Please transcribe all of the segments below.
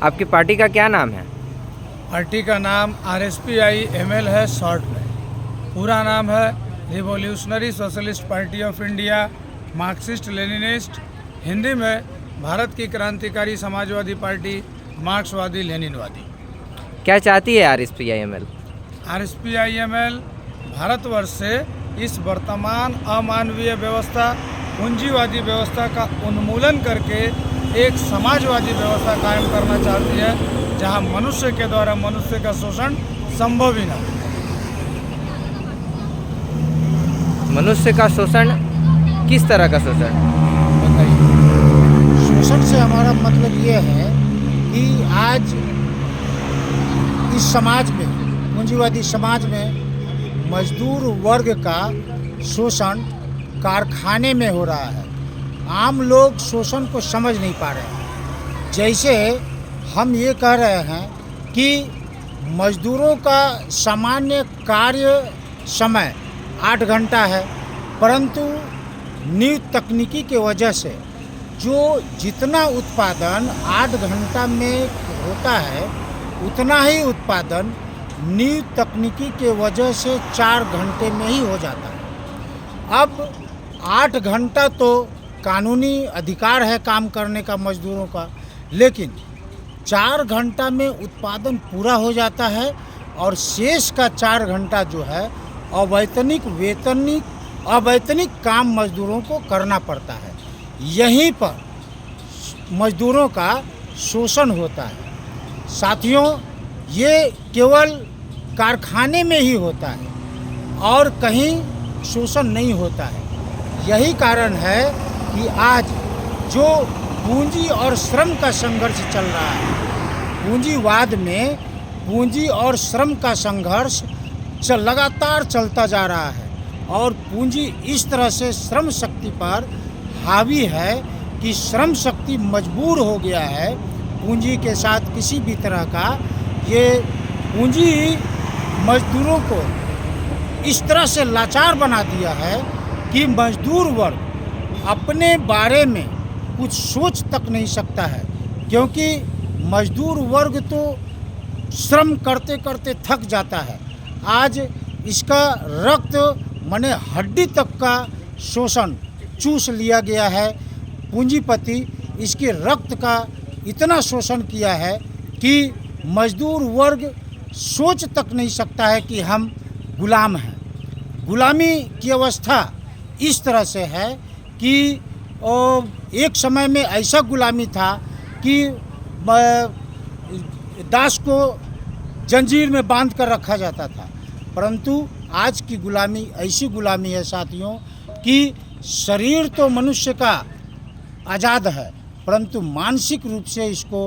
आपकी पार्टी का क्या नाम है? पार्टी का नाम RSPI-ML है शॉर्ट में। पूरा नाम है revolutionary socialist party of India, Marxist Leninist. Hindi में भारत की क्रांतिकारी समाजवादी पार्टी, मार्क्सवादी लेनिनवादी। क्या चाहती है RSPI-ML? RSPI-ML भारतवर्ष से इस वर्तमान अमानवीय व्यवस्था, पूंजीवादी व्यवस्था का उन्मूलन करके एक समाजवादी व्यवस्था कायम करना चाहती है, जहां मनुष्य के द्वारा मनुष्य का शोषण संभव ही न हो। मनुष्य का शोषण, किस तरह का शोषण? बताइए। शोषण से हमारा मतलब ये है कि आज इस समाज में, पूंजीवादी समाज में मजदूर वर्ग का शोषण कारखाने में हो रहा है। आम लोग शोषण को समझ नहीं पा रहे हैं। जैसे हम ये कह रहे हैं कि मजदूरों का सामान्य कार्य समय 8 घंटा है, परंतु न्यू तकनीकी के वजह से जो जितना उत्पादन 8 घंटा में होता है, उतना ही उत्पादन न्यू तकनीकी के वजह से 4 घंटे में ही हो जाता है। अब 8 घंटा तो कानूनी अधिकार है काम करने का मजदूरों का, लेकिन 4 घंटा में उत्पादन पूरा हो जाता है और शेष का 4 घंटा जो है अवैतनिक काम मजदूरों को करना पड़ता है। यहीं पर मजदूरों का शोषण होता है। साथियों, ये केवल कारखाने में ही होता है और कहीं शोषण नहीं होता है। यही कारण है कि आज जो पूंजी और श्रम का संघर्ष चल रहा है, पूंजीवाद में पूंजी और श्रम का संघर्ष लगातार चलता जा रहा है और पूंजी इस तरह से श्रम शक्ति पर हावी है कि श्रम शक्ति मजबूर हो गया है पूंजी के साथ किसी भी तरह का। ये पूंजी मजदूरों को इस तरह से लाचार बना दिया है कि मजदूर वर्ग अपने बारे में कुछ सोच तक नहीं सकता है, क्योंकि मजदूर वर्ग तो श्रम करते करते थक जाता है। आज इसका रक्त माने हड्डी तक का शोषण चूस लिया गया है। पूंजीपति इसके रक्त का इतना शोषण किया है कि मजदूर वर्ग सोच तक नहीं सकता है कि हम गुलाम हैं। गुलामी की अवस्था इस तरह से है कि एक समय में ऐसा गुलामी था कि दास को जंजीर में बांध कर रखा जाता था, परंतु आज की गुलामी ऐसी गुलामी है साथियों कि शरीर तो मनुष्य का आज़ाद है, परंतु मानसिक रूप से इसको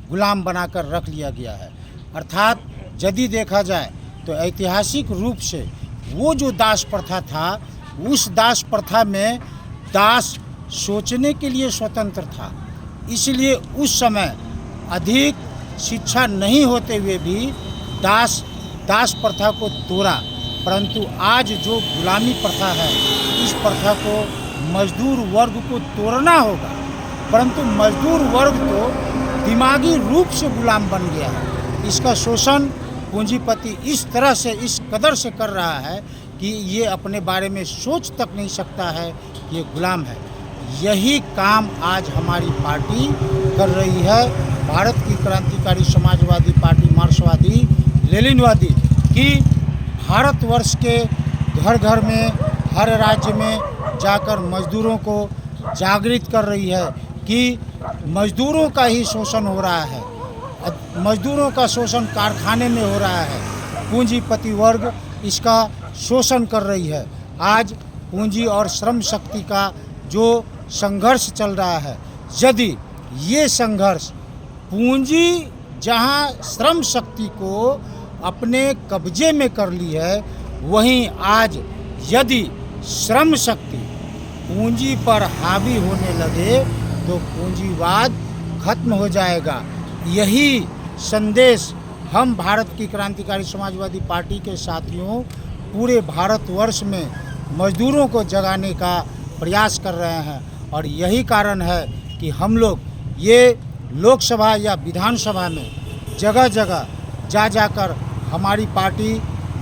गुलाम बनाकर रख लिया गया है। अर्थात यदि देखा जाए तो ऐतिहासिक रूप से वो जो दास प्रथा था, उस दास प्रथा में दास सोचने के लिए स्वतंत्र था, इसलिए उस समय अधिक शिक्षा नहीं होते हुए भी दास प्रथा को तोड़ा। परंतु आज जो गुलामी प्रथा है, इस प्रथा को मजदूर वर्ग को तोड़ना होगा, परंतु मजदूर वर्ग तो दिमागी रूप से गुलाम बन गया है। इसका शोषण पूंजीपति इस तरह से, इस कदर से कर रहा है कि ये अपने बारे में सोच तक नहीं सकता है कि ये गुलाम है। यही काम आज हमारी पार्टी कर रही है, भारत की क्रांतिकारी समाजवादी पार्टी मार्क्सवादी लेनिनवादी, कि भारतवर्ष के घर घर में, हर राज्य में जाकर मजदूरों को जागृत कर रही है कि मजदूरों का ही शोषण हो रहा है। मजदूरों का शोषण कारखाने में हो रहा है, पूंजीपति वर्ग इसका शोषण कर रही है। आज पूंजी और श्रम शक्ति का जो संघर्ष चल रहा है, यदि ये संघर्ष पूंजी जहां श्रम शक्ति को अपने कब्जे में कर ली है, वहीं आज यदि श्रम शक्ति पूंजी पर हावी होने लगे तो पूंजीवाद खत्म हो जाएगा। यही संदेश हम भारत की क्रांतिकारी समाजवादी पार्टी के साथियों पूरे भारतवर्ष में मजदूरों को जगाने का प्रयास कर रहे हैं। और यही कारण है कि हम लोग ये लोकसभा या विधानसभा में जगह जगह जा जाकर हमारी पार्टी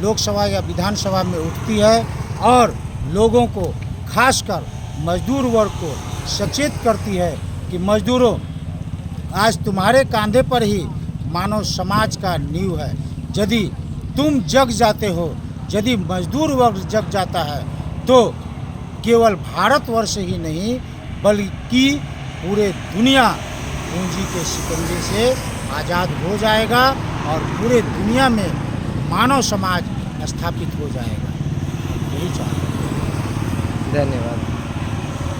लोकसभा या विधानसभा में उठती है और लोगों को खासकर मजदूर वर्ग को सचेत करती है कि मजदूरों, आज तुम्हारे कंधे पर ही मानव समाज का नींव है। यदि तुम जग जाते हो, यदि मजदूर वर्ग जग जाता है तो केवल भारतवर्ष ही नहीं बल्कि पूरे दुनिया पूंजी के शिकंजे से आज़ाद हो जाएगा और पूरे दुनिया में मानव समाज स्थापित हो जाएगा। यही चाहते हैं। धन्यवाद।